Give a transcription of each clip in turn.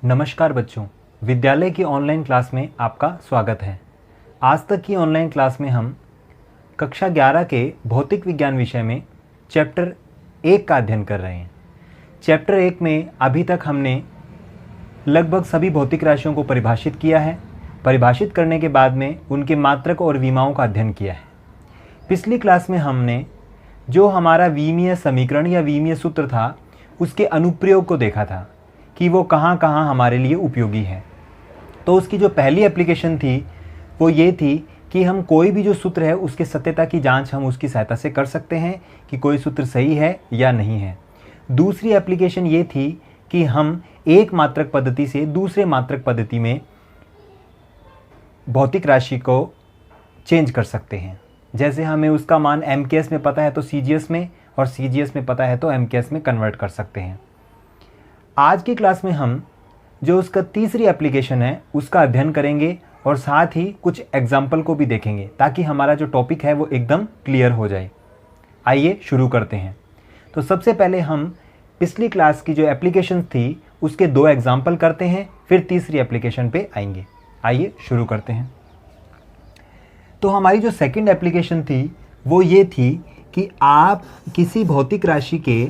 नमस्कार बच्चों, विद्यालय की ऑनलाइन क्लास में आपका स्वागत है। आज तक की ऑनलाइन क्लास में हम कक्षा 11 के भौतिक विज्ञान विषय में चैप्टर 1 का अध्ययन कर रहे हैं। चैप्टर 1 में अभी तक हमने लगभग सभी भौतिक राशियों को परिभाषित किया है। परिभाषित करने के बाद में उनके मात्रक और विमाओं का अध्ययन किया है। पिछली क्लास में हमने जो हमारा विमीय समीकरण या विमीय सूत्र था उसके अनुप्रयोग को देखा था कि वो कहाँ कहाँ हमारे लिए उपयोगी है। तो उसकी जो पहली एप्लीकेशन थी वो ये थी कि हम कोई भी जो सूत्र है उसके सत्यता की जांच हम उसकी सहायता से कर सकते हैं कि कोई सूत्र सही है या नहीं है। दूसरी एप्लीकेशन ये थी कि हम एक मात्रक पद्धति से दूसरे मात्रक पद्धति में भौतिक राशि को चेंज कर सकते हैं। जैसे हमें उसका मान MKS में पता है तो CGS में, और CGS में पता है तो MKS में कन्वर्ट कर सकते हैं। आज की क्लास में हम जो उसका तीसरी एप्लीकेशन है उसका अध्ययन करेंगे और साथ ही कुछ एग्जाम्पल को भी देखेंगे ताकि हमारा जो टॉपिक है वो एकदम क्लियर हो जाए। आइए शुरू करते हैं। तो सबसे पहले हम पिछली क्लास की जो एप्लीकेशन थी उसके 2 एग्जाम्पल करते हैं, फिर तीसरी एप्लीकेशन पे आएंगे। आइए शुरू करते हैं। तो हमारी जो सेकंड एप्लीकेशन थी वो ये थी कि आप किसी भौतिक राशि के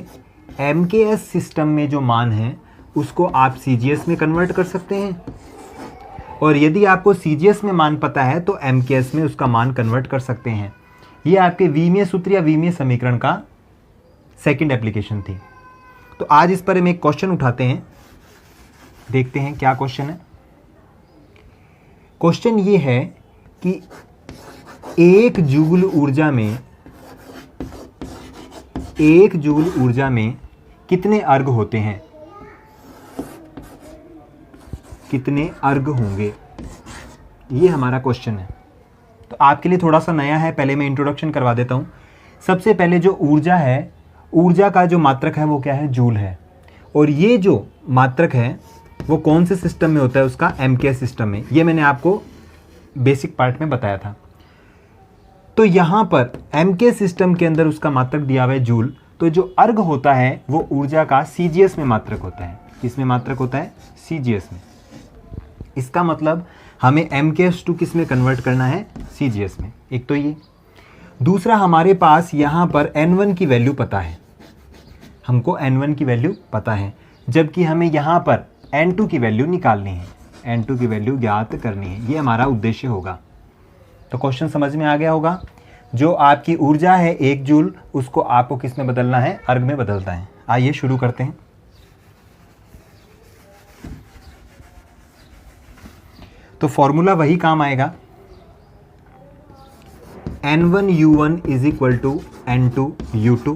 MKS सिस्टम में जो मान है उसको आप CGS में कन्वर्ट कर सकते हैं, और यदि आपको CGS में मान पता है तो MKS में उसका मान कन्वर्ट कर सकते हैं। ये आपके विमीय सूत्र या विमीय समीकरण का सेकंड एप्लीकेशन थी। तो आज इस पर हम एक क्वेश्चन उठाते हैं, देखते हैं क्या क्वेश्चन है। क्वेश्चन ये है कि 1 जूल ऊर्जा में कितने अर्घ होते हैं, कितने अर्घ होंगे, ये हमारा क्वेश्चन है। तो आपके लिए थोड़ा सा नया है, पहले मैं इंट्रोडक्शन करवा देता हूँ। सबसे पहले जो ऊर्जा है, ऊर्जा का जो मात्रक है वो क्या है, जूल है। और ये जो मात्रक है वो कौन से सिस्टम में होता है, उसका MKS सिस्टम में। ये मैंने आपको बेसिक पार्ट में बताया था। तो यहाँ पर MKS सिस्टम के अंदर उसका मात्रक दिया हुआ है जूल। तो जो अर्घ होता है वो ऊर्जा का CGS में मात्रक होता है। किसमें मात्रक होता है, CGS में। इसका मतलब हमें MKS टू किस में कन्वर्ट करना है, CGS में। एक तो ये। दूसरा, हमारे पास यहाँ पर N1 की वैल्यू पता है, हमको N1 की वैल्यू पता है, जबकि हमें यहाँ पर N2 की वैल्यू निकालनी है, N2 की वैल्यू ज्ञात करनी है। ये हमारा उद्देश्य होगा। तो क्वेश्चन समझ में आ गया होगा। जो आपकी ऊर्जा है 1 जूल, उसको आपको किस में बदलना है, अर्घ में बदलता है। आइए शुरू करते हैं। तो फॉर्मूला वही काम आएगा, N1U1 is equal to N2U2।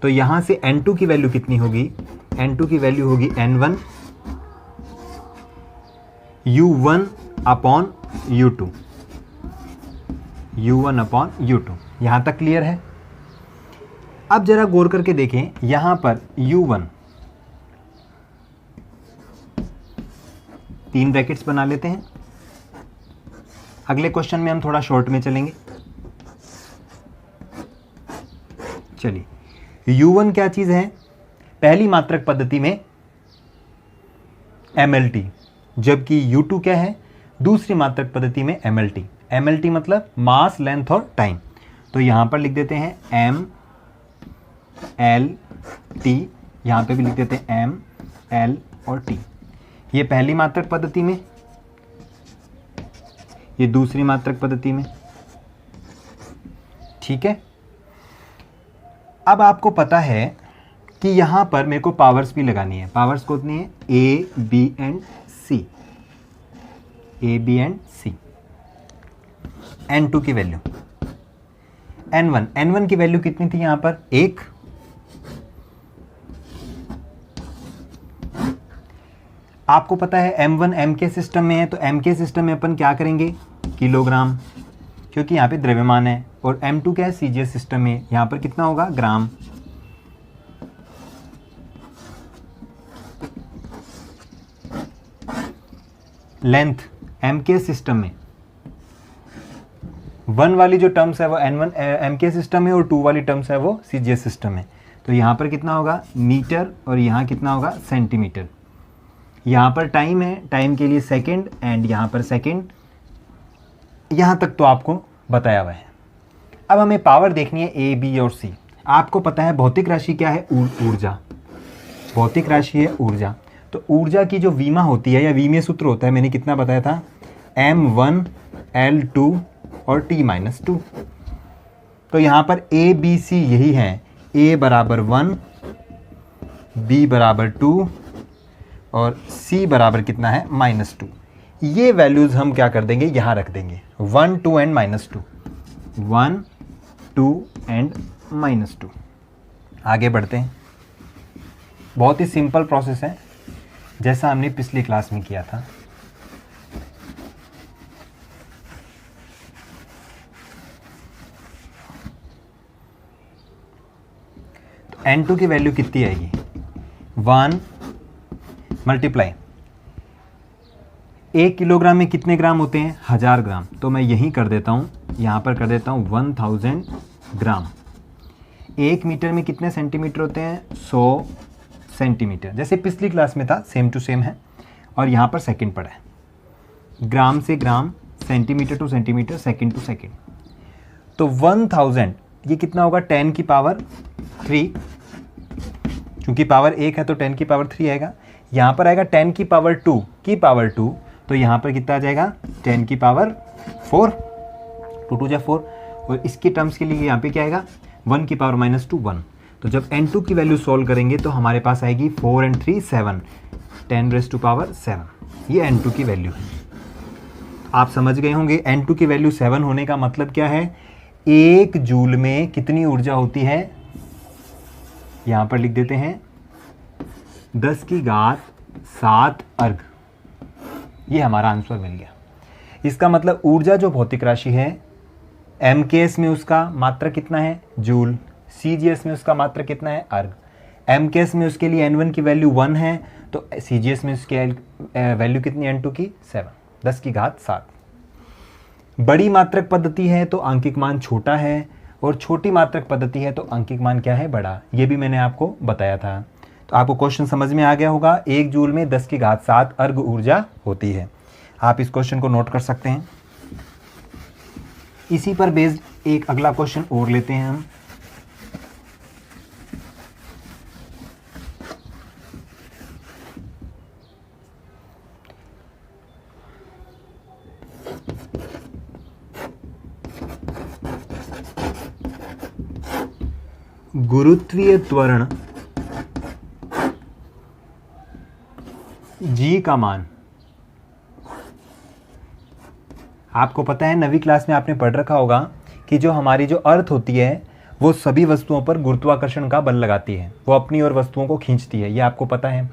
तो यहां से N2 की वैल्यू कितनी होगी, N2 की वैल्यू होगी N1 U1 upon U2, U1 upon U2। यहां तक क्लियर है। अब जरा गौर करके देखें, यहां पर U1 3 ब्रैकेट्स बना लेते हैं। अगले क्वेश्चन में हम थोड़ा शॉर्ट में चलेंगे। चलिए, U1 क्या चीज है, पहली मात्रक पद्धति में MLT, जबकि U2 क्या है, दूसरी मात्रक पद्धति में MLT। MLT मतलब मास, लेंथ और टाइम। तो यहां पर लिख देते हैं MLT, यहां पे भी लिख देते हैं ML और T। ये पहली मात्रक पद्धति में, ये दूसरी मात्रक पद्धति में। ठीक है। अब आपको पता है कि यहां पर मेरे को पावर्स भी लगानी है। पावर्स कितनी है, A, B and C, A, B and C। N2 की वैल्यू, N1 की वैल्यू कितनी थी यहां पर, 1। आपको पता है M1 MK सिस्टम में है, तो MK सिस्टम में अपन क्या करेंगे, किलोग्राम, क्योंकि यहाँ पे द्रव्यमान है। और M2 क्या है, CGS सिस्टम में, यहाँ पर कितना होगा, ग्राम। लेंथ एम के सिस्टम में, 1 वाली जो टर्म्स है वो N1 एम के सिस्टम में और 2 वाली टर्म्स है वो CGS सिस्टम में। तो यहाँ पर कितना होगा मीटर और यहाँ कितना होगा सेंटीमीटर। यहाँ पर टाइम है, टाइम के लिए सेकंड एंड यहाँ पर सेकंड, यहाँ तक तो आपको बताया हुआ है। अब हमें पावर देखनी है A, B और C। आपको पता है भौतिक राशि क्या है, ऊर्जा। भौतिक राशि है ऊर्जा। तो ऊर्जा की जो वीमा होती है या वीमीय सूत्र होता है, मैंने कितना बताया था, M1 L2 और T-2। तो यहाँ पर A B C यही है, A बराबर 1, B बराबर 2 और C बराबर कितना है -2। ये वैल्यूज़ हम क्या कर देंगे, यहाँ रख देंगे 1 2 एंड -2, 1 2 एंड -2। आगे बढ़ते हैं। बहुत ही सिंपल प्रोसेस है जैसा हमने पिछली क्लास में किया था। तो N2 की वैल्यू कितनी आएगी, 1 मल्टीप्लाई 1 किलोग्राम में कितने ग्राम होते हैं, 1000 ग्राम। तो मैं यहीं कर देता हूँ, यहाँ पर कर देता हूँ 1000 ग्राम। 1 मीटर में कितने सेंटीमीटर होते हैं, 100 सेंटीमीटर। जैसे पिछली क्लास में था सेम टू सेम है। और यहाँ पर सेकंड पड़ा है, ग्राम से gram, centimetre to centimetre, second to second. तो 1000 ये कितना होगा, 10 की पावर 3, क्योंकि पावर 1 है तो 10 की पावर 3 आएगा। यहाँ पर आएगा 10 की पावर 2 की पावर 2, तो यहाँ पर कितना आ जाएगा 10 की पावर 4, 2 2 जा 4। और इसकी टर्म्स के लिए यहाँ पे क्या आएगा, 1 की पावर -2 1। तो जब N2 की वैल्यू सॉल्व करेंगे तो हमारे पास आएगी 4 and 3 7, 10⁻⁷। ये N2 की वैल्यू है। आप समझ गए होंगे N2 की वैल्यू 7 होने का मतलब क्या है, 1 जूल में कितनी ऊर्जा होती है, यहाँ पर लिख देते हैं 10⁻7 अर्घ। ये हमारा आंसर मिल गया। इसका मतलब ऊर्जा जो भौतिक राशि है MKS में उसका मात्रा कितना है, जूल। CGS में उसका मात्रा कितना है, अर्घ। MKS में उसके लिए N1 की वैल्यू 1 है, तो CGS में उसकी वैल्यू कितनी, N2 की 7, 10⁻7। बड़ी मात्रक पद्धति है तो आंकिक मान छोटा है, और छोटी मात्रक पद्धति है तो आंकिक मान क्या है, बड़ा। ये भी मैंने आपको बताया था। तो आपको क्वेश्चन समझ में आ गया होगा। 1 जूल में 10⁻7 अर्घ ऊर्जा होती है। आप इस क्वेश्चन को नोट कर सकते हैं। इसी पर बेस्ड एक अगला क्वेश्चन और लेते हैं हम। गुरुत्वीय त्वरण G का मान, आपको पता है 9वीं क्लास में आपने पढ़ रखा होगा कि जो हमारी जो अर्थ होती है वो सभी वस्तुओं पर गुरुत्वाकर्षण का बल लगाती है, वो अपनी और वस्तुओं को खींचती है, ये आपको पता है।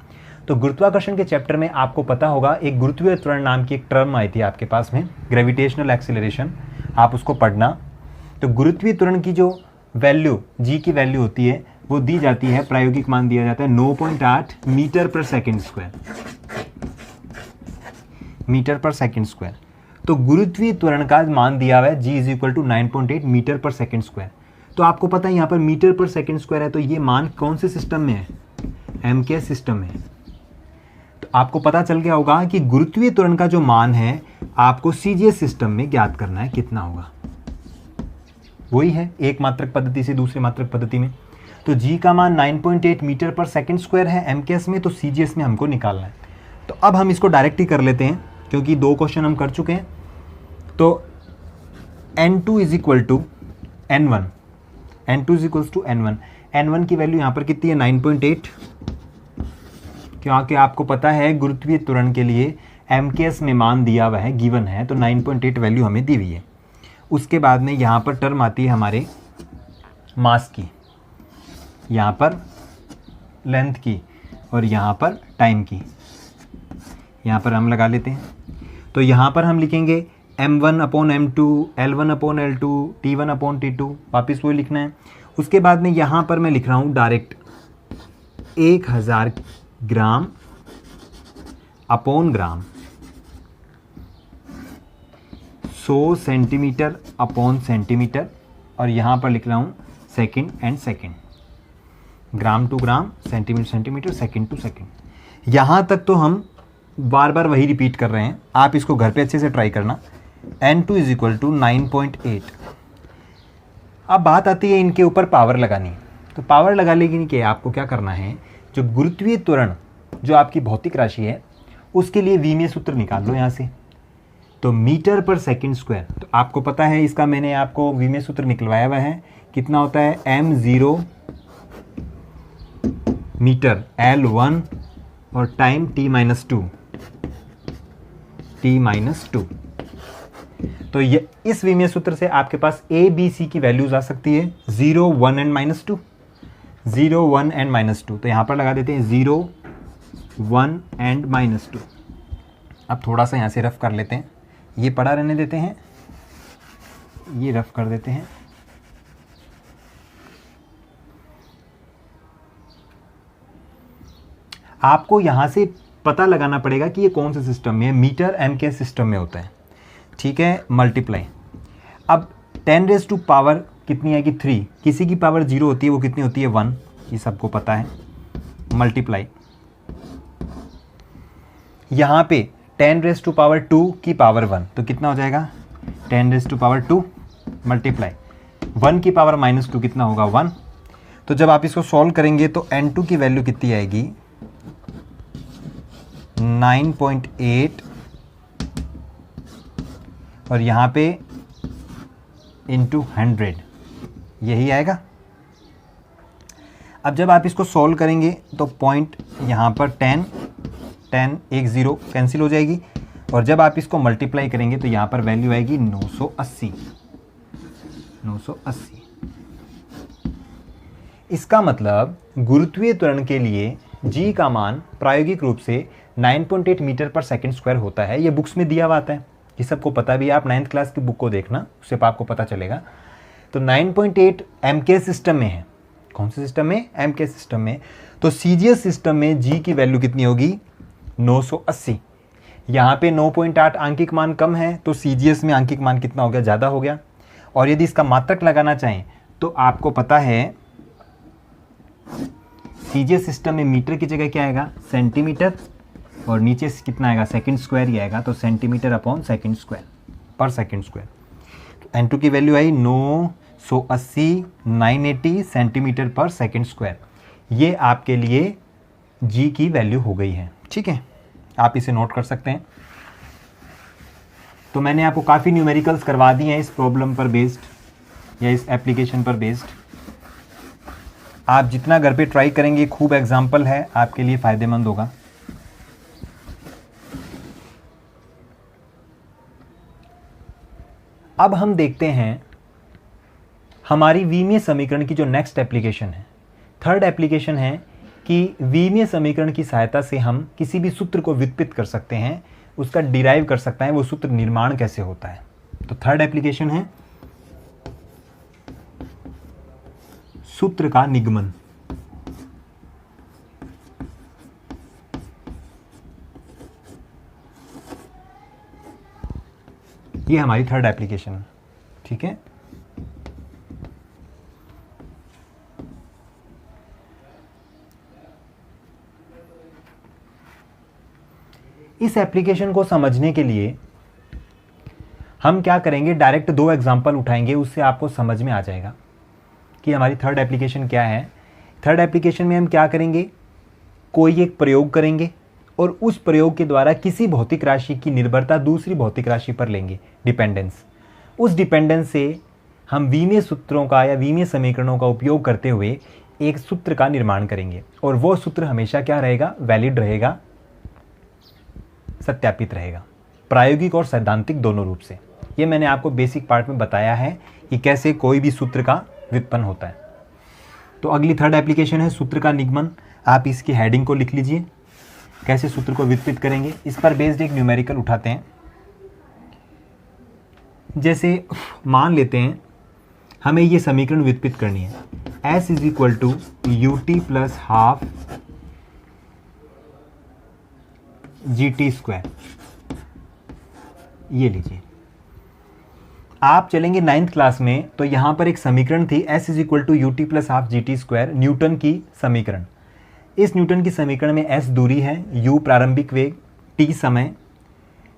तो गुरुत्वाकर्षण के चैप्टर में आपको पता होगा एक गुरुत्वीय त्वरण नाम की एक टर्म आई थी आपके पास में, ग्रेविटेशनल एक्सीलरेशन, आप उसको पढ़ना। तो गुरुत्वीय त्वरण की जो वैल्यू G की वैल्यू होती है वो दी जाती है, प्रायोगिक मान दिया जाता है 9.8 मीटर पर सेकंड स्क्वायर, मीटर पर सेकंड स्क्वायर। तो गुरुत्वीय त्वरण का मान दिया हुआ है G = 9.8 मीटर पर सेकंड स्क्वायर। तो आपको पता है यहाँ पर मीटर पर सेकंड स्क्वायर है, तो ये मान कौन से सिस्टम में है, MKS सिस्टम में। तो आपको पता चल गया होगा कि गुरुत्वीय त्वरण का जो मान है आपको CGS सिस्टम में ज्ञात करना है, कितना होगा। वही है एक मात्रक पद्धति से दूसरी मात्रक पद्धति में। तो G का मान 9.8 मीटर पर सेकंड स्क्वायर है MKS में, तो CGS में हमको निकालना है। तो अब हम इसको डायरेक्ट ही कर लेते हैं क्योंकि 2 क्वेश्चन हम कर चुके हैं। तो N2 = N1, N2 = N1, N1 की वैल्यू यहाँ पर कितनी है, 9.8, क्योंकि आपको पता है गुरुत्वीय त्वरण के लिए MKS में मान दिया हुआ है, गिवन है, तो 9.8 वैल्यू हमें दी हुई है। उसके बाद में यहाँ पर टर्म आती है हमारे मास की, यहाँ पर लेंथ की और यहाँ पर टाइम की। यहाँ पर हम लगा लेते हैं। तो यहाँ पर हम लिखेंगे m1/m2, l1/l2, t1/t2, वापस वही लिखना है। उसके बाद में यहाँ पर मैं लिख रहा हूँ direct 1000 gram upon gram, 100 centimetre upon centimetre, और यहाँ पर लिख रहा हूँ second and second, gram to gram, centimetre centimetre, second to second. यहाँ तक तो हम बार बार वही रिपीट कर रहे हैं, आप इसको घर पे अच्छे से ट्राई करना। N2 is equal to 9.8। अब बात आती है इनके ऊपर पावर लगानी। तो पावर लगा लेकिन के आपको क्या करना है, जो गुरुत्वीय त्वरण जो आपकी भौतिक राशि है उसके लिए विमीय सूत्र निकाल लो यहाँ से। तो मीटर पर सेकंड स्क्वायर, तो आपको पता है इसका, मैंने आपको विमीय सूत्र निकलवाया हुआ है, कितना होता है m0 मीटर L1 और टाइम t-2 t-2। तो ये इस विमीय सूत्र से आपके पास a b c की वैल्यूज आ सकती है 0 1 एंड -2, 0 1 एंड -2। तो यहाँ पर लगा देते हैं 0 1 एंड -2। अब थोड़ा सा यहाँ से रफ कर लेते हैं, ये पड़ा रहने देते हैं, ये रफ कर देते हैं। आपको यहाँ से पता लगाना पड़ेगा कि ये कौन से सिस्टम में है। मीटर एम के सिस्टम में होता है, ठीक है। मल्टीप्लाई, अब 10⁻⁴ कितनी है कि 3, किसी की पावर 0 होती है, वो कितनी होती है 1, ये सबको पता है। मल्टीप्लाई, यहाँ पे 10⁻² की पावर 1, तो कितना हो जाएगा 10⁻² मल्टीप्लाई 1 की पावर -2 कितना होगा 1। तो जब आप इसको सॉल्व करेंगे तो N2 की वैल्यू कितनी आएगी 9.8, और यहाँ पे इंटू 100, यही आएगा। अब जब आप इसको सॉल्व करेंगे तो पॉइंट यहाँ पर 10 1 0 कैंसिल हो जाएगी, और जब आप इसको मल्टीप्लाई करेंगे तो यहाँ पर वैल्यू आएगी 980। इसका मतलब गुरुत्वीय त्वरण के लिए g का मान प्रायोगिक रूप से 9.8 मीटर पर सेकंड स्क्वायर होता है। ये बुक्स में दिया हुआ आता है, ये सबको पता भी है, आप 9th क्लास की बुक को देखना, उससे आपको पता चलेगा। तो 9.8 MK सिस्टम में है। कौन से सिस्टम में? MK सिस्टम में। तो CGS सिस्टम में g की वैल्यू कितनी होगी 980। यहाँ पे 9.8 आंकिक मान कम है, तो CGS में आंकिक मान कितना हो गया, ज़्यादा हो गया। और यदि इसका मात्रक लगाना चाहें तो आपको पता है CGS सिस्टम में मीटर की जगह क्या आएगा सेंटीमीटर, और नीचे कितना आएगा सेकंड स्क्वायर ही आएगा, तो सेंटीमीटर अपॉन सेकंड स्क्वायर पर सेकंड स्क्वायर। तो N2 की वैल्यू आई 980 सेंटीमीटर पर सेकंड स्क्वायर। ये आपके लिए g की वैल्यू हो गई है, ठीक है। आप इसे नोट कर सकते हैं। तो मैंने आपको काफ़ी न्यूमेरिकल्स करवा दिए हैं इस प्रॉब्लम पर बेस्ड या इस एप्लीकेशन पर बेस्ड। आप जितना घर पे ट्राई करेंगे, खूब एग्जाम्पल है, आपके लिए फ़ायदेमंद होगा। अब हम देखते हैं हमारी विमीय समीकरण की जो नेक्स्ट एप्लीकेशन है, थर्ड एप्लीकेशन है कि विमीय समीकरण की सहायता से हम किसी भी सूत्र को व्युत्पन्न कर सकते हैं, उसका डिराइव कर सकते हैं, वो सूत्र निर्माण कैसे होता है। तो थर्ड एप्लीकेशन है सूत्र का निगमन। ये हमारी थर्ड एप्लीकेशन है, ठीक है। इस एप्लीकेशन को समझने के लिए हम क्या करेंगे, डायरेक्ट 2 एग्जाम्पल उठाएंगे, उससे आपको समझ में आ जाएगा कि हमारी थर्ड एप्लीकेशन क्या है। थर्ड एप्लीकेशन में हम क्या करेंगे, कोई एक प्रयोग करेंगे और उस प्रयोग के द्वारा किसी भौतिक राशि की निर्भरता दूसरी भौतिक राशि पर लेंगे, डिपेंडेंस। उस डिपेंडेंस से हम विमीय सूत्रों का या विमीय समीकरणों का उपयोग करते हुए एक सूत्र का निर्माण करेंगे, और वो सूत्र हमेशा क्या रहेगा, वैलिड रहेगा, सत्यापित रहेगा, प्रायोगिक और सैद्धांतिक दोनों रूप से। ये मैंने आपको बेसिक पार्ट में बताया है कि कैसे कोई भी सूत्र का व्युत्पन्न होता है। तो अगली थर्ड एप्लीकेशन है सूत्र का निगमन। आप इसकी हेडिंग को लिख लीजिए, कैसे सूत्र को व्युत्पन्न करेंगे। इस पर बेस्ड एक न्यूमेरिकल उठाते हैं। जैसे मान लेते हैं हमें ये समीकरण व्युत्पन्न करनी है, S = ut + ½ gt²। ये लीजिए, आप चलेंगे 9th क्लास में, तो यहाँ पर एक समीकरण थी S is equal to ut plus half g t square, Newton की समीकरण। इस न्यूटन की समीकरण में S दूरी है, u प्रारंभिक वेग, t समय,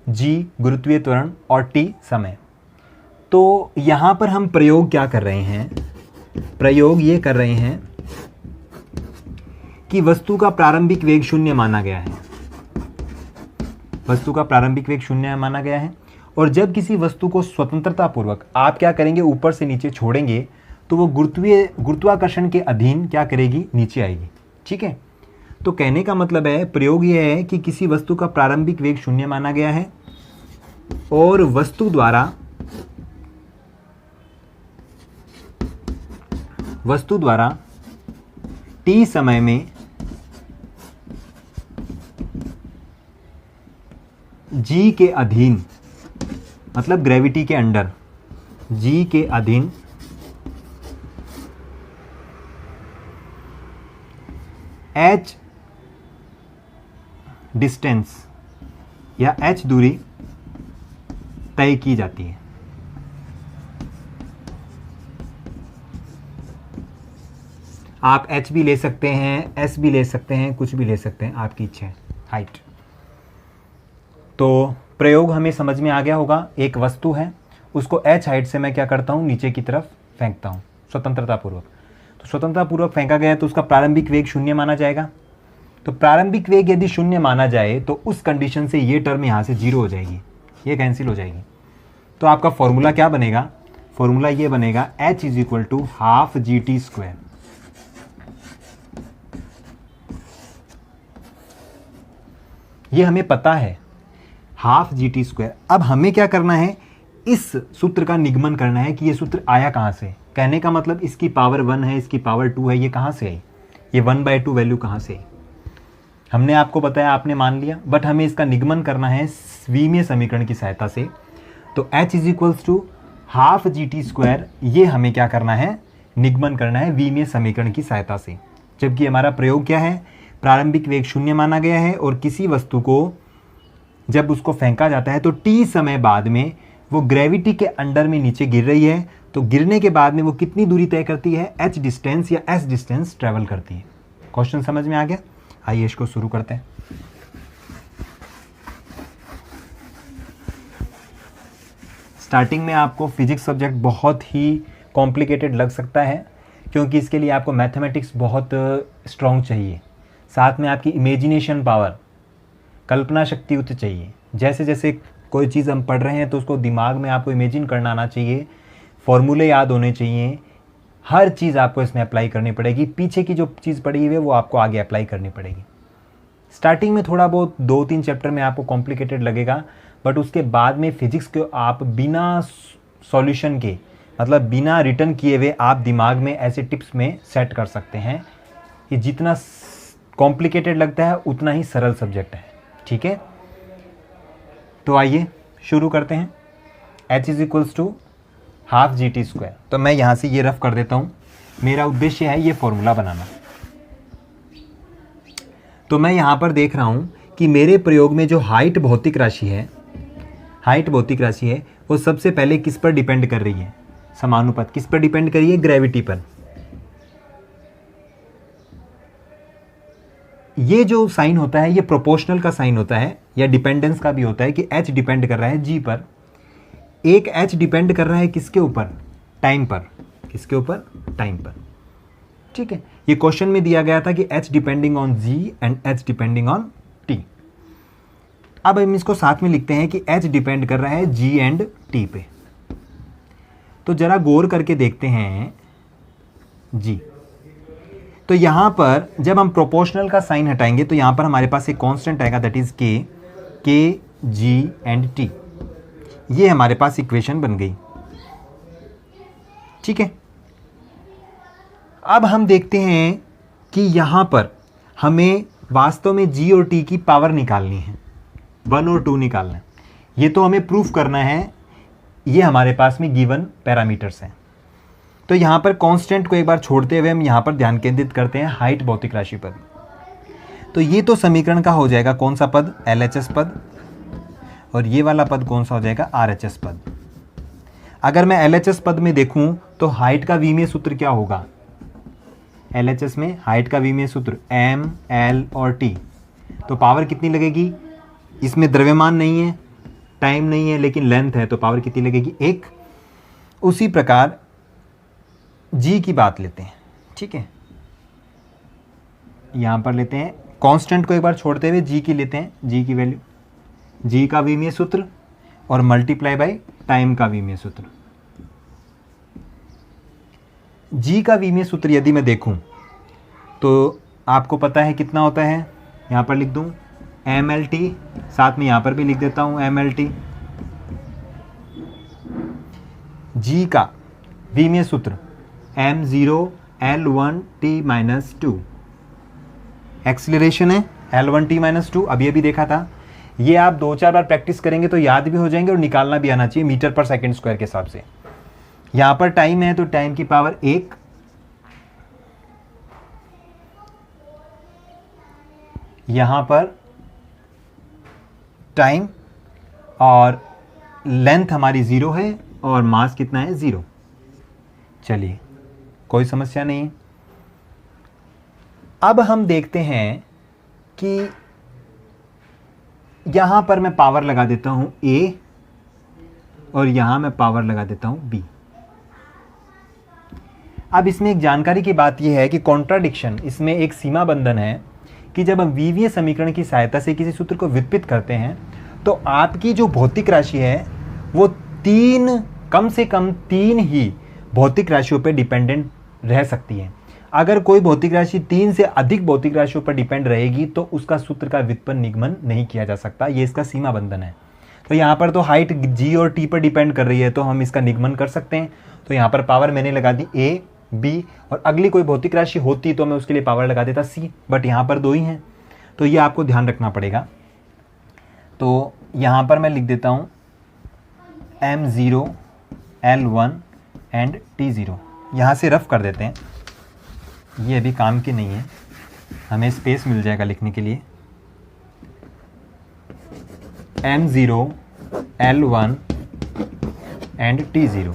g गुरुत्वीय त्वरण और t समय। तो यहाँ पर हम प्रयोग क्या कर रहे हैं, प्रयोग ये कर रहे हैं कि वस्तु का प्रारंभिक वेग 0 माना गया है, वस्तु का प्रारंभिक वेग 0 माना गया है, और जब किसी वस्तु को स्वतंत्रता पूर्वक आप क्या करेंगे, ऊपर से नीचे छोड़ेंगे तो वो गुरुत्वाकर्षण के अधीन क्या करेगी, नीचे आएगी। ठीक है, तो कहने का मतलब है, प्रयोग ये है कि किसी वस्तु का प्रारंभिक वेग 0 माना गया है और वस्तु द्वारा t समय में g के अधीन, मतलब ग्रेविटी के अंडर, g के अधीन h डिस्टेंस या h दूरी तय की जाती है। आप h भी ले सकते हैं, s भी ले सकते हैं, कुछ भी ले सकते हैं, आपकी इच्छा है, हाइट। तो प्रयोग हमें समझ में आ गया होगा। एक वस्तु है, उसको h हाइट से मैं क्या करता हूँ, नीचे की तरफ फेंकता हूँ स्वतंत्रतापूर्वक। तो स्वतंत्रतापूर्वक फेंका गया तो उसका प्रारंभिक वेग 0 माना जाएगा। तो प्रारंभिक वेग यदि 0 माना जाए तो उस कंडीशन से ये टर्म यहाँ से 0 हो जाएगी, ये कैंसिल हो जाएगी। तो आपका फॉर्मूला क्या बनेगा, फॉर्मूला ये बनेगा h is equal to half g t square. ये हमें पता है, हाफ जी टी स्क्वायर। अब हमें क्या करना है, इस सूत्र का निगमन करना है कि ये सूत्र आया कहाँ से। कहने का मतलब इसकी पावर 1 है, इसकी पावर 2 है, ये कहाँ से आई, ये 1/2 वैल्यू कहाँ से आई। हमने आपको बताया, आपने मान लिया, बट हमें इसका निगमन करना है विमीय समीकरण की सहायता से। तो h is equals to half g t square, ये हमें क्या करना है, निगमन करना है विमीय समीकरण की सहायता से। जबकि हमारा प्रयोग क्या है, प्रारंभिक वेग 0 माना गया है और किसी वस्तु को जब उसको फेंका जाता है तो t समय बाद में वो ग्रेविटी के अंडर में नीचे गिर रही है। तो गिरने के बाद में वो कितनी दूरी तय करती है, h डिस्टेंस या s डिस्टेंस ट्रेवल करती है। क्वेश्चन समझ में आ गया, आइए इसको शुरू करते हैं। स्टार्टिंग में आपको फिजिक्स सब्जेक्ट बहुत ही कॉम्प्लिकेटेड लग सकता है, क्योंकि इसके लिए आपको मैथमेटिक्स बहुत स्ट्रॉन्ग चाहिए, साथ में आपकी इमेजिनेशन पावर, कल्पना शक्ति उच्च चाहिए। जैसे जैसे कोई चीज़ हम पढ़ रहे हैं तो उसको दिमाग में आपको इमेजिन करना आना चाहिए, फॉर्मूले याद होने चाहिए, हर चीज़ आपको इसमें अप्लाई करनी पड़ेगी। पीछे की जो चीज़ पढ़ी हुई है वो आपको आगे अप्लाई करनी पड़ेगी। स्टार्टिंग में थोड़ा बहुत 2-3 चैप्टर में आपको कॉम्प्लिकेटेड लगेगा, बट उसके बाद में फिजिक्स को आप बिना सॉल्यूशन के, मतलब बिना रिटर्न किए हुए आप दिमाग में ऐसे टिप्स में सेट कर सकते हैं कि जितना कॉम्प्लिकेटेड लगता है उतना ही सरल सब्जेक्ट है। ठीक है, तो आइए शुरू करते हैं। h is equals to half g t square. तो मैं यहाँ से ये रफ कर देता हूँ, मेरा उद्देश्य है ये फॉर्मूला बनाना। तो मैं यहाँ पर देख रहा हूँ कि मेरे प्रयोग में जो हाइट भौतिक राशि है, हाइट भौतिक राशि है, वो सबसे पहले किस पर डिपेंड कर रही है, समानुपात किस पर डिपेंड कर रही है, ग्रेविटी पर। ये जो साइन होता है ये प्रोपोर्शनल का साइन होता है या डिपेंडेंस का भी होता है कि h डिपेंड कर रहा है g पर, एक h डिपेंड कर रहा है किसके ऊपर, टाइम पर, किसके ऊपर, टाइम पर। ठीक है, ये क्वेश्चन में दिया गया था कि h depending on g and h depending on t। अब हम इसको साथ में लिखते हैं कि h डिपेंड कर रहा है g एंड t पे। तो जरा गौर करके देखते हैं g। तो यहाँ पर जब हम प्रोपोर्शनल का साइन हटाएंगे तो यहाँ पर हमारे पास एक कांस्टेंट आएगा, दैट इज के जी एंड टी। ये हमारे पास इक्वेशन बन गई। ठीक है, अब हम देखते हैं कि यहाँ पर हमें वास्तव में जी और टी की पावर निकालनी है, 1 और 2 निकालना है। ये तो हमें प्रूफ करना है, ये हमारे पास में गिवन पैरामीटर्स हैं। तो यहाँ पर कांस्टेंट को एक बार छोड़ते हुए हम यहाँ पर ध्यान केंद्रित करते हैं हाइट भौतिक राशि पर। तो ये तो समीकरण का हो जाएगा कौन सा पद, LHS पद, और ये वाला पद कौन सा हो जाएगा, RHS पद। अगर मैं LHS पद में देखूं तो हाइट का विमीय सूत्र क्या होगा? LHS में हाइट का विमीय सूत्र M, L और T। तो पावर कितनी लगेगी? इसमें द्रव्यमान नहीं है, टाइम नहीं है, लेकिन लेंथ है, तो पावर कितनी लगेगी? 1। उसी प्रकार G की बात लेते हैं, ठीक है, यहाँ पर लेते हैं कांस्टेंट को एक बार छोड़ते हुए G की लेते हैं, G की वैल्यू, G का विमीय सूत्र और मल्टीप्लाई बाय टाइम का विमीय सूत्र। G का विमीय सूत्र यदि मैं देखूं तो आपको पता है कितना होता है, यहाँ पर लिख दूं MLT, साथ में यहाँ पर भी लिख देता हूँ MLT। G का विमीय सूत्र M0 L1T-2, एक्सीलरेशन है L1T-2, अभी अभी देखा था। ये आप 2-4 बार प्रैक्टिस करेंगे तो याद भी हो जाएंगे और निकालना भी आना चाहिए मीटर पर सेकंड स्क्वायर के हिसाब से। यहाँ पर टाइम है तो टाइम की पावर 1, यहाँ पर टाइम, और लेंथ हमारी 0 है और मास कितना है? 0। चलिए, कोई समस्या नहीं। अब हम देखते हैं कि यहां पर मैं पावर लगा देता हूं A और यहां मैं पावर लगा देता हूं B। अब इसमें एक जानकारी की बात यह है कि कॉन्ट्राडिक्शन, इसमें एक सीमा बंधन है कि जब हम विमीय समीकरण की सहायता से किसी सूत्र को व्युत्पन्न करते हैं तो आपकी जो भौतिक राशि है वो कम से कम 3 ही भौतिक राशियों पर डिपेंडेंट रह सकती है। अगर कोई भौतिक राशि 3 से अधिक भौतिक राशियों पर डिपेंड रहेगी तो उसका सूत्र का व्युत्पन्न निगमन नहीं किया जा सकता। ये इसका सीमा बंधन है। तो यहाँ पर तो हाइट G और T पर डिपेंड कर रही है, तो हम इसका निगमन कर सकते हैं। तो यहाँ पर पावर मैंने लगा दी A, B, और अगली कोई भौतिक राशि होती तो मैं उसके लिए पावर लगा देता C, बट यहाँ पर 2 ही हैं, तो ये आपको ध्यान रखना पड़ेगा। तो यहाँ पर मैं लिख देता हूँ M0 L1 एंड T0, यहाँ से रफ कर देते हैं, ये अभी काम की नहीं है, हमें स्पेस मिल जाएगा लिखने के लिए। M0 L1 and T0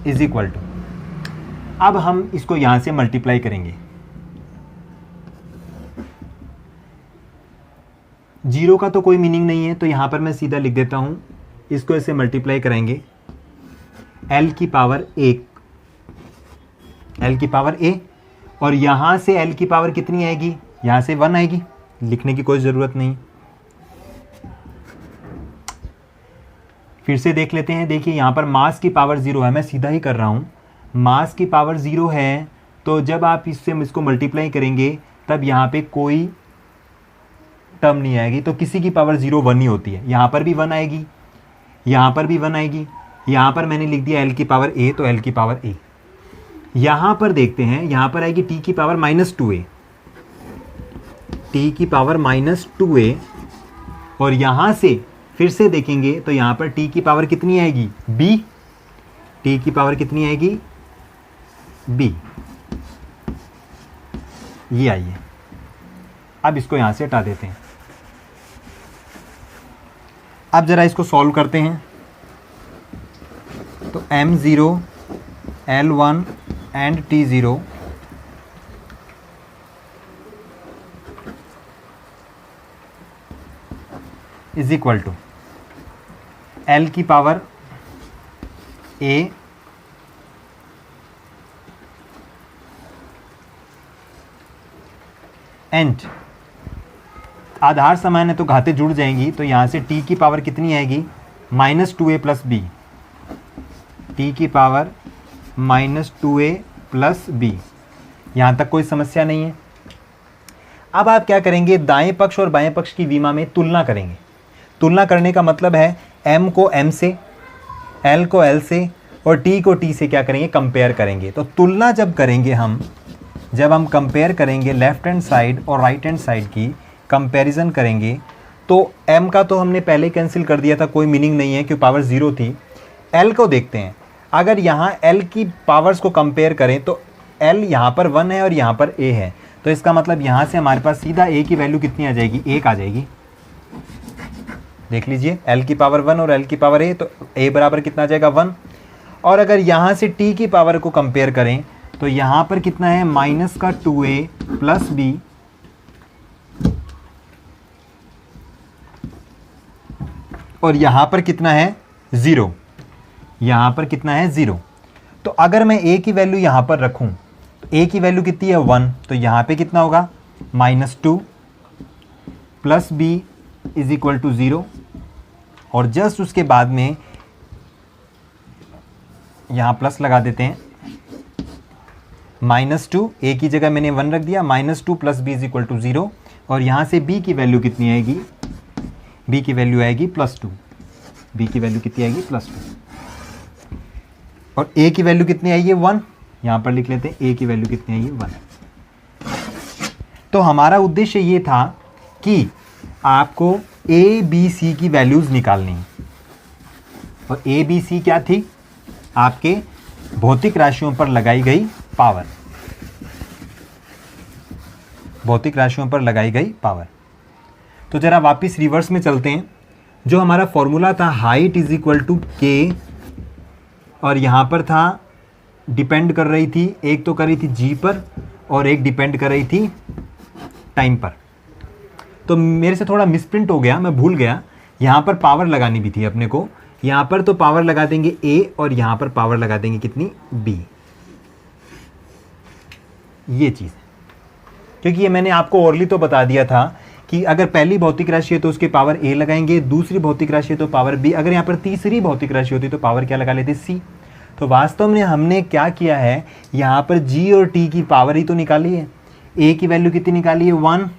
is equal to, अब हम इसको यहां से मल्टीप्लाई करेंगे। 0 का तो कोई मीनिंग नहीं है, तो यहां पर मैं सीधा लिख देता हूं, इसको ऐसे मल्टीप्लाई करेंगे L की पावर 1, L की पावर A, और यहां से L की पावर कितनी आएगी? यहां से 1 आएगी, लिखने की कोई ज़रूरत नहीं। फिर से देख लेते हैं। देखिए यहाँ पर मास की पावर 0 है, मैं सीधा ही कर रहा हूँ। मास की पावर 0 है तो जब आप इसको मल्टीप्लाई करेंगे तब यहाँ पे कोई टर्म नहीं आएगी, तो किसी की पावर 0 1 ही होती है। यहाँ पर भी 1 आएगी, यहाँ पर भी 1 आएगी, यहाँ पर मैंने लिख दिया L की पावर A, तो L की पावर A। यहाँ पर देखते हैं, यहाँ पर आएगी T की पावर -2A, T की पावर -2A, और यहाँ से फिर से देखेंगे तो यहाँ पर T की पावर कितनी आएगी? B। T की पावर कितनी आएगी? B। ये आई है। अब इसको यहाँ से हटा देते हैं। अब जरा इसको सॉल्व करते हैं। तो M0 L1 and T0 is equal to L की पावर A एंड आधार समान है तो घातें जुड़ जाएंगी, तो यहाँ से T की पावर कितनी आएगी? -2A plus B। T की पावर -2A प्लस B। यहाँ तक कोई समस्या नहीं है। अब आप क्या करेंगे? दाएं पक्ष और बाएं पक्ष की विमा में तुलना करेंगे। तुलना करने का मतलब है M को M से, L को L से और T को T से क्या करेंगे? कंपेयर करेंगे। तो तुलना जब करेंगे जब हम कंपेयर करेंगे लेफ्ट हैंड साइड और राइट हैंड साइड की कंपैरिजन करेंगे, तो M का तो हमने पहले कैंसिल कर दिया था, कोई मीनिंग नहीं है क्योंकि पावर 0 थी। L को देखते हैं, अगर यहाँ L की पावर्स को कंपेयर करें तो L यहाँ पर 1 है और यहाँ पर A है, तो इसका मतलब यहाँ से हमारे पास सीधा A की वैल्यू कितनी आ जाएगी? 1 आ जाएगी। देख लीजिए, l की पावर 1 और l की पावर a, तो a बराबर कितना आ जाएगा 1। और अगर यहाँ से t की पावर को कंपेयर करें तो यहाँ पर कितना है माइनस का 2a प्लस b, और यहाँ पर कितना है 0, यहाँ पर कितना है 0। तो अगर मैं a की वैल्यू यहाँ पर रखूँ तो a की वैल्यू कितनी है 1, तो यहाँ पे कितना होगा -2 plus b is equal to 0, और जस्ट उसके बाद में यहाँ प्लस लगा देते हैं, -2, a की जगह मैंने 1 रख दिया, -2 plus b is equal to 0, और यहाँ से b की वैल्यू कितनी आएगी, b की वैल्यू आएगी +2, b की वैल्यू कितनी आएगी +2, और a की वैल्यू कितनी आएगी 1, यहाँ पर लिख लेते हैं a की वैल्यू कितनी आएगी 1। तो हमारा उद्देश्य ये था कि आपको a b c की वैल्यूज़ निकालनी, और a b c क्या थी, आपके भौतिक राशियों पर लगाई गई पावर, भौतिक राशियों पर लगाई गई पावर। तो जरा वापस रिवर्स में चलते हैं। जो हमारा फॉर्मूला था हाइट इज इक्वल टू के, और यहाँ पर था डिपेंड कर रही थी, एक तो कर रही थी जी पर और एक डिपेंड कर रही थी टाइम पर। तो मेरे से थोड़ा मिसप्रिंट हो गया, मैं भूल गया, यहाँ पर पावर लगानी भी थी अपने को। यहाँ पर तो पावर लगा देंगे a और यहाँ पर पावर लगा देंगे कितनी b, ये चीज़ है। क्योंकि ये मैंने आपको ओरली तो बता दिया था कि अगर पहली भौतिक राशि है तो उसके पावर a लगाएंगे, दूसरी भौतिक राशि है तो पावर b, अगर यहाँ पर तीसरी भौतिक राशि होती तो पावर क्या लगा लेते c। तो वास्तव में हमने क्या किया है, यहाँ पर g और t की पावर ही तो निकाली है। a की वैल्यू कितनी निकाली है 1,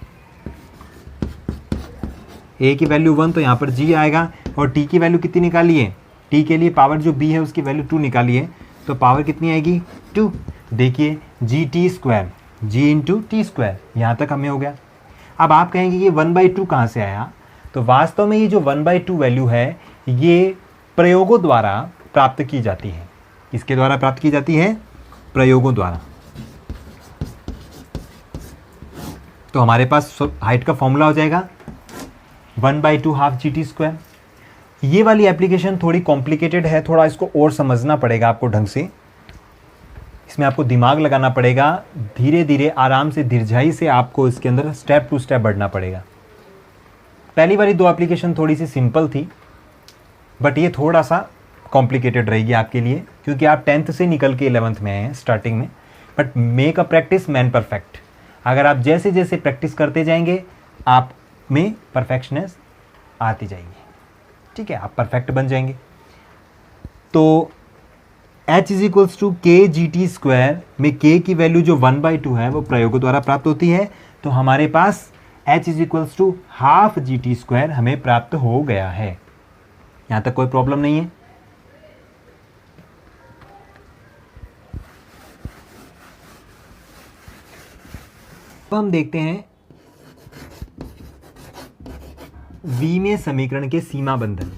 a की वैल्यू 1, तो यहाँ पर g आएगा, और t की वैल्यू कितनी निकाली है, t के लिए पावर जो b है उसकी वैल्यू 2 निकाली है, तो पावर कितनी आएगी 2। देखिए g² g इंटू t², यहाँ तक हमें हो गया। अब आप कहेंगे ये 1/2 कहाँ से आया, तो वास्तव में ये जो 1/2 वैल्यू है ये प्रयोगों द्वारा प्राप्त की जाती है। किसके द्वारा प्राप्त की जाती है, प्रयोगों द्वारा। तो हमारे पास हाइट का फॉर्मूला हो जाएगा 1/2 हाफ GT²। ये वाली एप्लीकेशन थोड़ी कॉम्प्लिकेटेड है, थोड़ा इसको और समझना पड़ेगा आपको ढंग से, इसमें आपको दिमाग लगाना पड़ेगा, धीरे धीरे आराम से धीरजाई से आपको इसके अंदर स्टेप टू स्टेप बढ़ना पड़ेगा। पहली वाली 2 एप्लीकेशन थोड़ी सी सिंपल थी, बट ये थोड़ा सा कॉम्प्लिकेटेड रहेगी आपके लिए, क्योंकि आप 10th से निकल के 11th में आए हैं स्टार्टिंग में। But make a practice man perfect, अगर आप जैसे जैसे प्रैक्टिस करते जाएंगे आप में परफेक्शनेस आती जाएगी, ठीक है, आप परफेक्ट बन जाएंगे। तो h is equals to kGT² में k की वैल्यू जो 1/2 है वो प्रयोगों द्वारा प्राप्त होती है, तो हमारे पास h is equals to half GT² हमें प्राप्त हो गया है। यहाँ तक कोई प्रॉब्लम नहीं है। अब हम देखते हैं विमीय समीकरण के सीमा बंधन।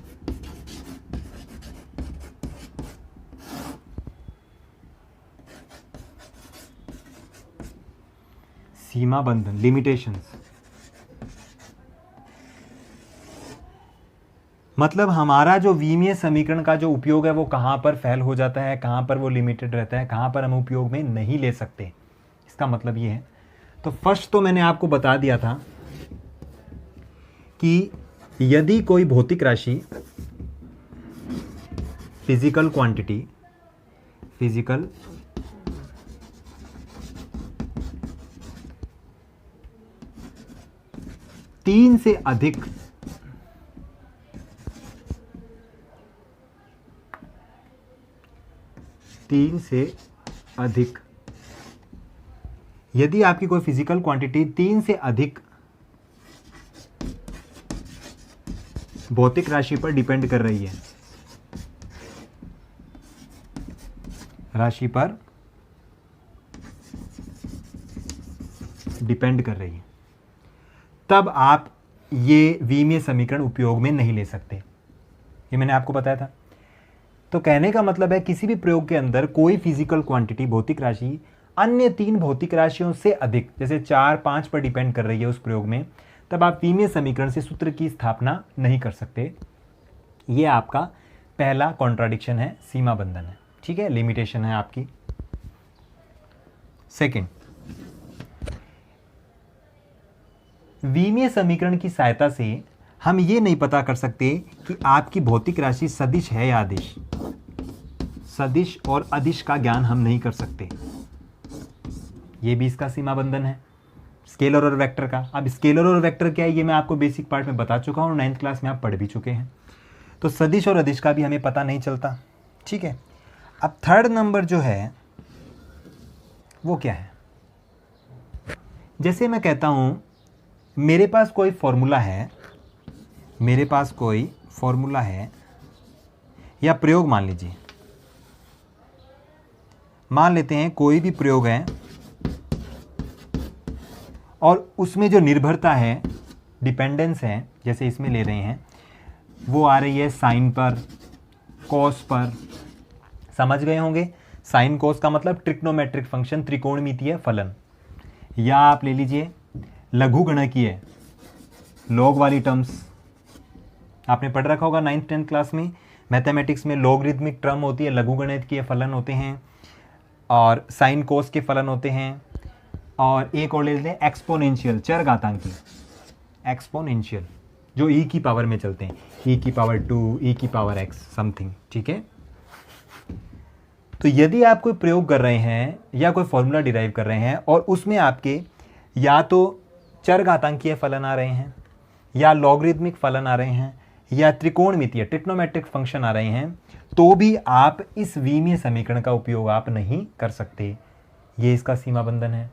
सीमा बंधन, लिमिटेशंस, मतलब हमारा जो विमीय समीकरण का जो उपयोग है वो कहाँ पर फेल हो जाता है, कहाँ पर वो लिमिटेड रहता है, कहाँ पर हम उपयोग में नहीं ले सकते, इसका मतलब ये है। तो फर्स्ट तो मैंने आपको बता दिया था कि यदि कोई भौतिक राशि फिजिकल क्वांटिटी 3 से अधिक यदि आपकी कोई फिजिकल क्वांटिटी 3 से अधिक भौतिक राशि पर डिपेंड कर रही है, राशि पर डिपेंड कर रही है, तब आप ये विमीय समीकरण उपयोग में नहीं ले सकते। ये मैंने आपको बताया था। तो कहने का मतलब है किसी भी प्रयोग के अंदर कोई फिजिकल क्वांटिटी भौतिक राशि अन्य 3 भौतिक राशियों से अधिक, जैसे 4, 5 पर डिपेंड कर रही है उस प्रयोग में, तब आप विमीय समीकरण से सूत्र की स्थापना नहीं कर सकते। ये आपका पहला कॉन्ट्राडिक्शन है, सीमा बंधन है, ठीक है, लिमिटेशन है आपकी। सेकंड, विमीय समीकरण की सहायता से हम ये नहीं पता कर सकते कि आपकी भौतिक राशि सदिश है या अदिश। सदिश और अदिश का ज्ञान हम नहीं कर सकते, ये भी इसका सीमा बंधन है, स्केलर और वेक्टर का। अब स्केलर और वेक्टर क्या है ये मैं आपको बेसिक पार्ट में बता चुका हूँ, 9th क्लास में आप पढ़ भी चुके हैं। तो सदिश और अदिश का भी हमें पता नहीं चलता, ठीक है। अब थर्ड नंबर जो है वो क्या है, जैसे मैं कहता हूँ मेरे पास कोई फॉर्मूला है, मेरे पास कोई फॉर्मूला है या प्रयोग मान लीजिए, मान लेते हैं कोई भी प्रयोग है और उसमें जो निर्भरता है, डिपेंडेंस है, जैसे इसमें ले रहे हैं, वो आ रही है साइन पर, कॉस पर। समझ गए होंगे, साइन कॉस का मतलब ट्रिग्नोमेट्रिक फंक्शन, त्रिकोणमितीय फलन। या आप ले लीजिए लघुगणकीय, लॉग वाली टर्म्स आपने पढ़ रखा होगा 9th 10th क्लास में। मैथमेटिक्स में लॉगरिथमिक टर्म होती है, लघुगणकीय फलन होते हैं और साइन कोस के फलन होते हैं। और एक और ले लेते हैं एक्सपोनेंशियल, चरघातांकी एक्सपोनेंशियल, जो ई की पावर में चलते हैं, ई की पावर 2, ई की पावर x समथिंग, ठीक है। तो यदि आप कोई प्रयोग कर रहे हैं या कोई फॉर्मूला डिराइव कर रहे हैं और उसमें आपके या तो चरघातांकीय फलन आ रहे हैं या लॉगरिथमिक फलन आ रहे हैं या त्रिकोणमितीय ट्रिग्नोमेट्रिक फंक्शन आ रहे हैं, तो भी आप इस विमीय समीकरण का उपयोग आप नहीं कर सकते। ये इसका सीमा बंधन है,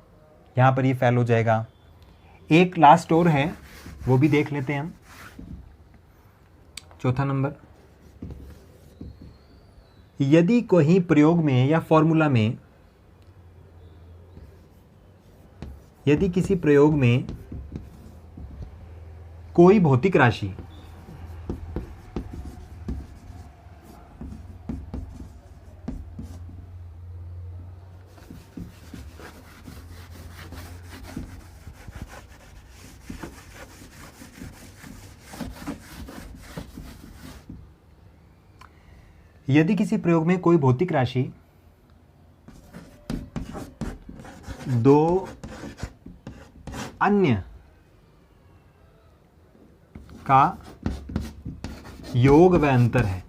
यहाँ पर ये फेल हो जाएगा। एक लास्ट और है, वो भी देख लेते हैं हम। चौथा नंबर, यदि कोई प्रयोग में या फॉर्मूला में, यदि किसी प्रयोग में कोई भौतिक राशि यदि किसी प्रयोग में कोई भौतिक राशि दो अन्य का योग व अंतर है,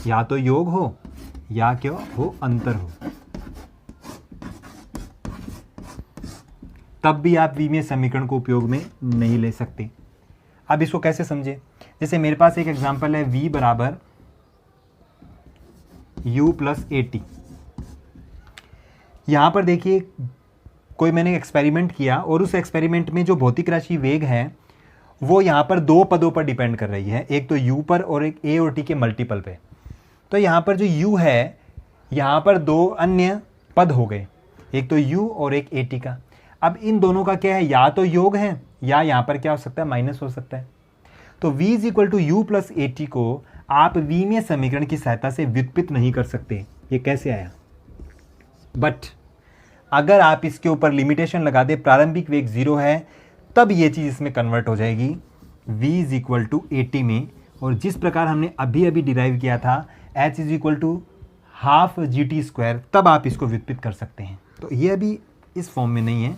या तो योग हो या क्यों हो अंतर हो, तब भी आप विमीय समीकरण को उपयोग में नहीं ले सकते। अब इसको कैसे समझे, जैसे मेरे पास एक एग्जांपल है, v बराबर u प्लस AT। यहां पर देखिए कोई मैंने एक्सपेरिमेंट किया और उस एक्सपेरिमेंट में जो भौतिक राशि वेग है वो यहाँ पर दो पदों पर डिपेंड कर रही है, एक तो u पर और एक a और t के मल्टीपल पे। तो यहाँ पर जो u है, यहाँ पर दो अन्य पद हो गए, एक तो u और एक at का। अब इन दोनों का क्या है, या तो योग है या यहाँ पर क्या हो सकता है, माइनस हो सकता है। तो v is equal to u plus AT को आप विमीय समीकरण की सहायता से व्युत्पन्न नहीं कर सकते। ये कैसे आया, बट अगर आप इसके ऊपर लिमिटेशन लगा दे, प्रारंभिक वेग 0 है, तब ये चीज़ इसमें कन्वर्ट हो जाएगी v is equal to AT में। और जिस प्रकार हमने अभी अभी डिराइव किया था h is equal to half GT², तब आप इसको व्युत्पन्न कर सकते हैं। तो ये अभी इस फॉर्म में नहीं है,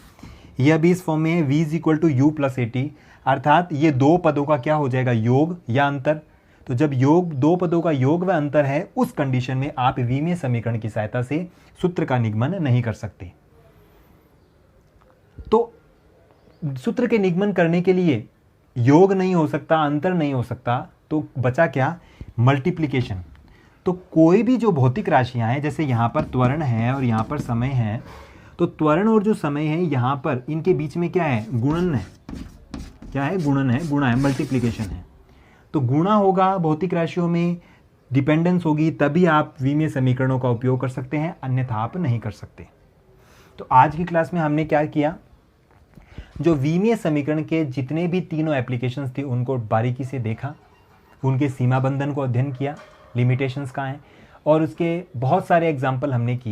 ये अभी इस फॉर्म में है, v is equal to u plus AT, अर्थात ये दो पदों का क्या हो जाएगा, योग या अंतर। तो जब योग, दो पदों का योग व अंतर है, उस कंडीशन में आप विमीय समीकरण की सहायता से सूत्र का निगमन नहीं कर सकते। तो सूत्र के निगमन करने के लिए योग नहीं हो सकता, अंतर नहीं हो सकता, तो बचा क्या, मल्टीप्लिकेशन। तो कोई भी जो भौतिक राशियां हैं, जैसे यहाँ पर त्वरण है और यहाँ पर समय है, तो त्वरण और जो समय है यहाँ पर इनके बीच में क्या है, गुणन है। क्या है, गुणन है, गुणा है, मल्टीप्लिकेशन है। तो गुणा होगा भौतिक राशियों में, डिपेंडेंस होगी, तभी आप विमीय समीकरणों का उपयोग कर सकते हैं, अन्यथा आप नहीं कर सकते। तो आज की क्लास में हमने क्या किया, जो विमीय समीकरण के जितने भी तीनों एप्लीकेशंस थे उनको बारीकी से देखा, उनके सीमा बंधन को अध्ययन किया, लिमिटेशंस कहाँ हैं, और उसके बहुत सारे एग्जाम्पल हमने किए।